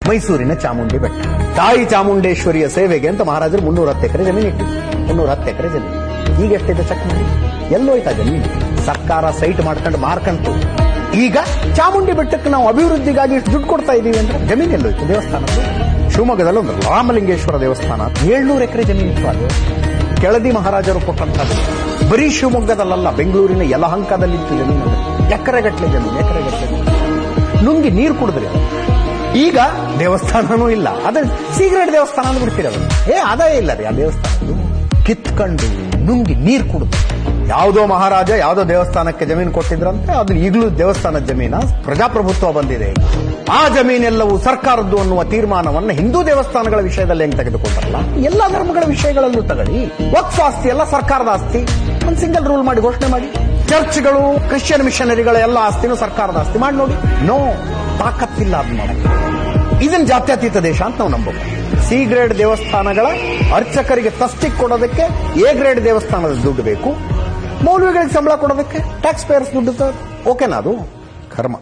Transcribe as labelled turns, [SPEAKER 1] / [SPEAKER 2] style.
[SPEAKER 1] ಮೈಸೂರಿನ ಚಾಮುಂಡಿ ಬೆಟ್ಟ. ತಾಯಿ ಚಾಮುಂಡೇಶ್ವರಿಯ ಸೇವೆಗೆ ಅಂತ ಮಹಾರಾಜರು 310 ಎಕರೆ ಜಮೀನು ಇಟ್ಟಿದ್ರು. 310 ಎಕರೆ ಜಮೀನು. ಈಗ ಎಷ್ಟಿದೆ ಚೆಕ್ ಮಾಡಿ. ಎಲ್ಲೋಯ್ತಾ ಜಮೀನು? ಸರ್ಕಾರ ಸೈಟ್ ಮಾಡ್ಕೊಂಡು ಮಾರ್ಕಂತು. ಈಗ ಚಾಮುಂಡಿ ಬೆಟ್ಟಕ್ಕೆ ನಾವು ಅಭಿವೃದ್ಧಿಗಾಗಿ ದುಡ್ಡು ಕೊಡ್ತಾ ಇದೀವಿ ಅಂದ್ರೆ ಜಮೀನು ಎಲ್ಲೋಯ್ತು? ದೇವಸ್ಥಾನದ್ದು ಶಿವಮೊಗ್ಗದಲ್ಲಿ ಒಂದು ರಾಮಲಿಂಗೇಶ್ವರ ದೇವಸ್ಥಾನ 700 ಎಕರೆ ಜಮೀನು ಇತ್ತು. ಅದು ಕೆಳದಿ ಮಹಾರಾಜರು ಕೊಟ್ಟಂತದ್ದು. ಬರೀ ಶಿವಮೊಗ್ಗದಲ್ಲ, ಬೆಂಗಳೂರಿನ ಯಲಹಂಕದಲ್ಲಿತ್ತು ಜಮೀನು. ಎಕರೆಗಟ್ಟಲೆ ಜಮೀನು. ನುಂಗಿ ನೀರು ಕುಡಿದ್ರಿ ಅದು. ಈಗ ದೇವಸ್ಥಾನನೂ ಇಲ್ಲ. ಅದೇ ಸೀಕ್ರೆಟ್ ದೇವಸ್ಥಾನ ಅಂದ್ಬಿಡ್ತೀರ. ಅದೇ ಇಲ್ಲ ರೀ ಆ ದೇವಸ್ಥಾನ. ಕಿತ್ಕೊಂಡು ನುಂಗಿ ನೀರು ಕುಡಿದು ಯಾವುದೋ ಮಹಾರಾಜ ಯಾವುದೋ ದೇವಸ್ಥಾನಕ್ಕೆ ಜಮೀನು ಕೊಟ್ಟಿದ್ರಂತೆ. ಅದು ಈಗಲೂ ದೇವಸ್ಥಾನದ ಜಮೀನ. ಪ್ರಜಾಪ್ರಭುತ್ವ ಬಂದಿದೆ. ಆ ಜಮೀನೆಲ್ಲವೂ ಸರ್ಕಾರದ್ದು ಅನ್ನುವ ತೀರ್ಮಾನವನ್ನ ಹಿಂದೂ ದೇವಸ್ಥಾನಗಳ ವಿಷಯದಲ್ಲಿ ಹೆಂಗ್ ತೆಗೆದುಕೊಂಡರಲ್ಲ, ಎಲ್ಲಾ ಧರ್ಮಗಳ ವಿಷಯಗಳಲ್ಲೂ ತಗೊಳ್ಳಿ. ವಕ್ಫ್ ಆಸ್ತಿ ಎಲ್ಲ ಸರ್ಕಾರದ ಆಸ್ತಿ. ಒಂದು ಸಿಂಗಲ್ ರೂಲ್ ಮಾಡಿ ಘೋಷಣೆ ಮಾಡಿ. ಚರ್ಚ್ಗಳು, ಕ್ರಿಶ್ಚಿಯನ್ ಮಿಷನರಿಗಳ ಎಲ್ಲ ಆಸ್ತಿನೂ ಸರ್ಕಾರದ ಆಸ್ತಿ ಮಾಡಿ ನೋಡಿ. ನೋ, ತಾಕತ್ತಿಲ್ಲ ಅದು ಮಾಡಕ್ಕೆ. ಇದನ್ನ ಜಾತ್ಯತೀತ ದೇಶ ಅಂತ ನಾವು ನಂಬಬಹುದು. ಸಿ ಗ್ರೇಡ್ ದೇವಸ್ಥಾನಗಳ ಅರ್ಚಕರಿಗೆ ತಸ್ತಿಕ್ ಕೊಡೋದಕ್ಕೆ ಎ ಗ್ರೇಡ್ ದೇವಸ್ಥಾನದ ದುಡ್ಡು ಬೇಕು. ಮೌಲ್ವಿಗಳಿಗೆ ಸಂಬಳ ಕೊಡೋದಕ್ಕೆ ಟ್ಯಾಕ್ಸ್ ಪೇಯರ್ಸ್ ದುಡ್ಡು. ಓಕೆನಾ? ಅದು ಕರ್ಮ.